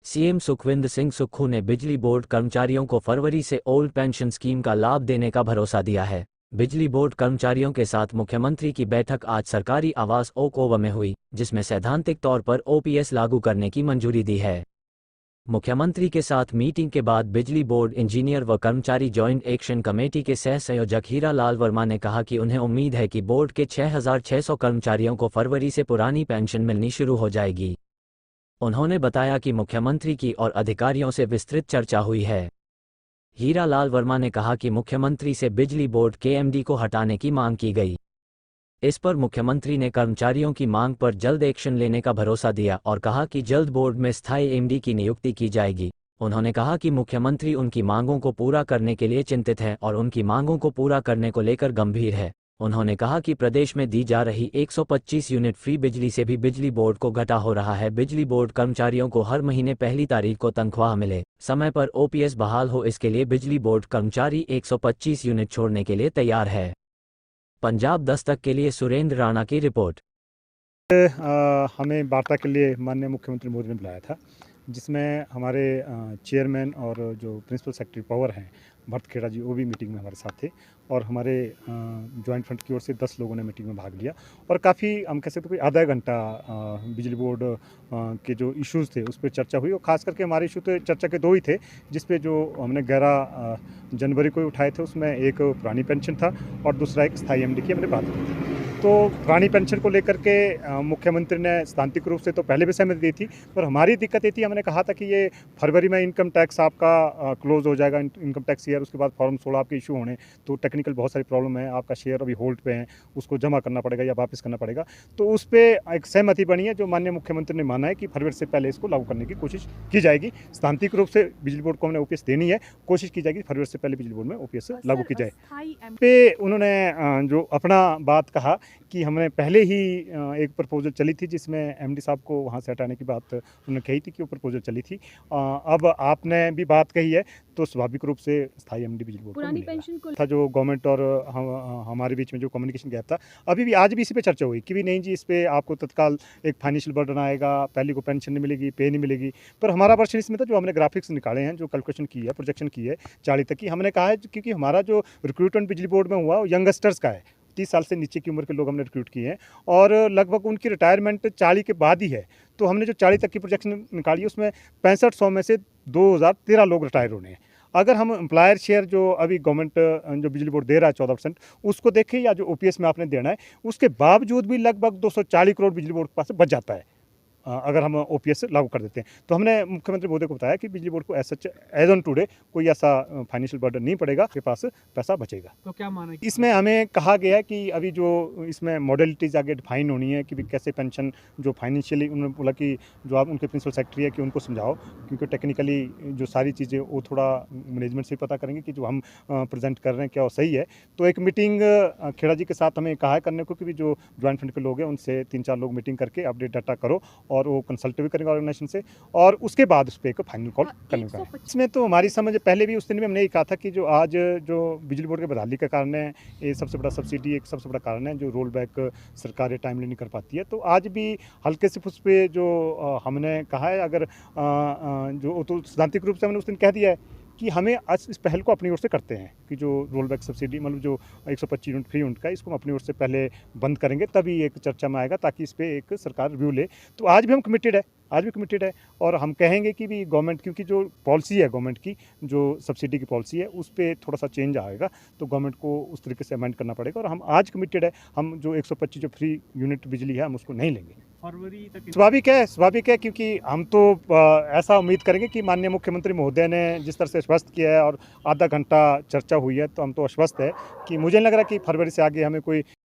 CM Sukhvinder Singh Sukhu ने बिजली board कर्मचारियों को फरवरी से ओल्ड पेंशन स्कीम का लाभ देने का भरोसा दिया है। बिजली बोर्ड कर्मचारियों के साथ मुख्यमंत्री की बैठक आज सरकारी आवास ओक ओवर में हुई, जिसमें सैद्धांतिक तौर पर ओपीएस लागू करने की मंजूरी दी है। मुख्यमंत्री के साथ मीटिंग के बाद बिजली बोर्ड इंजीनियर व कर्मचारी जॉइंट एक्शन कमेटी के सह संयोजक हीरा लाल वर्मा ने कहा कि उन्हें उम्मीद है कि बोर्ड के 6,600 कर्मचारियों को फरवरी से पुरानी पेंशन मिलनी शुरू हो जाएगी। उन्होंने बताया कि मुख्यमंत्री की और अधिकारियों से विस्तृत चर्चा हुई है। हीरा लाल वर्मा ने कहा कि मुख्यमंत्री से बिजली बोर्ड के एमडी को हटाने की मांग की गई। इस पर मुख्यमंत्री ने कर्मचारियों की मांग पर जल्द एक्शन लेने का भरोसा दिया और कहा कि जल्द बोर्ड में स्थायी एमडी की नियुक्ति की जाएगी। उन्होंने कहा कि मुख्यमंत्री उनकी मांगों को पूरा करने के लिए चिंतित है और उनकी मांगों को पूरा करने को लेकर गंभीर है। उन्होंने कहा कि प्रदेश में दी जा रही 125 यूनिट फ्री बिजली से भी बिजली बोर्ड को घाटा हो रहा है। बिजली बोर्ड कर्मचारियों को हर महीने पहली तारीख को तनख्वाह मिले, समय पर ओपीएस बहाल हो, इसके लिए बिजली बोर्ड कर्मचारी 125 यूनिट छोड़ने के लिए तैयार है। पंजाब दस्तक के लिए सुरेंद्र राणा की रिपोर्ट। हमें वार्ता के लिए माननीय मुख्यमंत्री मोदी ने बुलाया था, जिसमें हमारे चेयरमैन और जो प्रिंसिपल सेक्रेटरी पावर हैं भरत खेड़ा जी, वो भी मीटिंग में हमारे साथ थे और हमारे जॉइंट फ्रंट की ओर से 10 लोगों ने मीटिंग में भाग लिया और काफ़ी हम कह सकते कोई आधा घंटा बिजली बोर्ड के जो इश्यूज़ थे उस पर चर्चा हुई और ख़ास करके हमारे इशू तो चर्चा के दो ही थे, जिस पे जो हमने 11 जनवरी को उठाए थे। उसमें एक पुरानी पेंशन था और दूसरा एक स्थायी एमडी की हमने बात की थी। तो पुरानी पेंशन को लेकर के मुख्यमंत्री ने सैद्धांतिक रूप से तो पहले भी सहमति दी थी, पर हमारी दिक्कत ये थी, हमने कहा था कि ये फरवरी में इनकम टैक्स आपका क्लोज हो जाएगा, इनकम टैक्स ईयर, उसके बाद फॉर्म 16 आपके इशू होने, तो टेक्निकल बहुत सारी प्रॉब्लम है, आपका शेयर अभी होल्ड पे है, उसको जमा करना पड़ेगा या वापस करना पड़ेगा। तो उस पर एक सहमति बनी है, जो माननीय मुख्यमंत्री ने माना है कि फरवरी से पहले इसको लागू करने की कोशिश की जाएगी। सैद्धांतिक रूप से बिजली बोर्ड को हमने ओपीएस देनी है, कोशिश की जाएगी फरवरी से पहले बिजली बोर्ड में ओपीएस लागू की जाए। पे उन्होंने जो अपना बात कहा कि हमने पहले ही एक प्रपोजल चली थी जिसमें एमडी साहब को वहाँ से हटाने की बात उन्होंने कही थी कि वो प्रपोजल चली थी। अब आपने भी बात कही है, तो स्वाभाविक रूप से स्थायी एमडी बिजली बोर्ड पुरानी पेंशन को था, जो गवर्नमेंट और हमारे बीच में जो कम्युनिकेशन गैप था, अभी भी आज भी इसी पे चर्चा हुई कि भी नहीं जी, इस पर आपको तत्काल एक फाइनेंशियल बर्डन आएगा, पहले को पेंशन नहीं मिलेगी, पे नहीं मिलेगी। पर हमारा वर्षन इसमें था, जो हमने ग्राफिक्स निकाले हैं, जो कैलकुलेशन की है, प्रोजेक्शन की है 40 तक की, हमने कहा है क्योंकि हमारा जो रिक्रूटमेंट बिजली बोर्ड में हुआ वो यंगस्टर्स का है, 30 साल से नीचे की उम्र के लोग हमने रिक्रूट किए हैं और लगभग उनकी रिटायरमेंट 40 के बाद ही है। तो हमने जो 40 तक की प्रोजेक्शन निकाली है, उसमें 6500 में से 2013 लोग रिटायर होने हैं। अगर हम एम्प्लॉयर शेयर जो अभी गवर्नमेंट जो बिजली बोर्ड दे रहा है 14%, उसको देखें या जो ओपीएस में आपने देना है, उसके बावजूद भी लगभग 240 करोड़ बिजली बोर्ड के पास बच जाता है अगर हम ओपीएस लागू कर देते हैं। तो हमने मुख्यमंत्री मोदी को बताया कि बिजली बोर्ड को एज ऑन टुडे कोई ऐसा फाइनेंशियल बर्डन नहीं पड़ेगा, के पास पैसा बचेगा। तो क्या माना इसमें हमें कहा गया है कि अभी जो इसमें मॉडलिटीज़ आगे डिफाइन होनी है कि भी कैसे पेंशन जो फाइनेंशियली, उन्होंने बोला कि जो आप उनके प्रिंसिपल सेक्रेटरी है कि उनको समझाओ, क्योंकि टेक्निकली जो सारी चीज़ें वो थोड़ा मैनेजमेंट से पता करेंगे कि जो हम प्रेजेंट कर रहे हैं क्या वो सही है। तो एक मीटिंग खेड़ा जी के साथ हमें कहा है करने को कि भी जो ज्वाइंट फ्रंट के लोग हैं उनसे 3-4 लोग मीटिंग करके अपडेट डाटा करो और वो कंसल्ट भी करेंगे ऑर्गेनाइजेशन से और उसके बाद उस पर एक फाइनल कॉल करने का है। इसमें तो हमारी समझ पहले भी उस दिन भी हमने ये कहा था कि जो आज जो बिजली बोर्ड के बदहाली का कारण है, ये सबसे बड़ा सब्सिडी एक सबसे बड़ा कारण है, जो रोल बैक सरकार टाइमली नहीं कर पाती है। तो आज भी हल्के से उस पर जो हमने कहा है, अगर जो तो सैद्धांतिक रूप से हमने उस दिन कह दिया है कि हमें आज इस पहल को अपनी ओर से करते हैं कि जो रोल बैक सब्सिडी मतलब जो 125 यूनिट फ्री यूनिट का, इसको हम अपनी ओर से पहले बंद करेंगे, तभी एक चर्चा में आएगा, ताकि इस पर एक सरकार रिव्यू ले। तो आज भी हम कमिटेड है, आज भी कमिटेड है और हम कहेंगे कि भी गवर्नमेंट, क्योंकि जो पॉलिसी है गवर्नमेंट की, जो सब्सिडी की पॉलिसी है, उस पर थोड़ा सा चेंज आएगा, तो गवर्नमेंट को उस तरीके से अमेंड करना पड़ेगा और हम आज कमिटेड है। हम जो 125 जो फ्री यूनिट बिजली है, हम उसको नहीं लेंगे। फरवरी तक स्वाभाविक है, क्योंकि हम तो ऐसा उम्मीद करेंगे कि माननीय मुख्यमंत्री महोदय ने जिस तरह से आश्वस्त किया है और आधा घंटा चर्चा हुई है, तो हम तो आश्वस्त है कि मुझे नहीं लग रहा कि फरवरी से आगे हमें कोई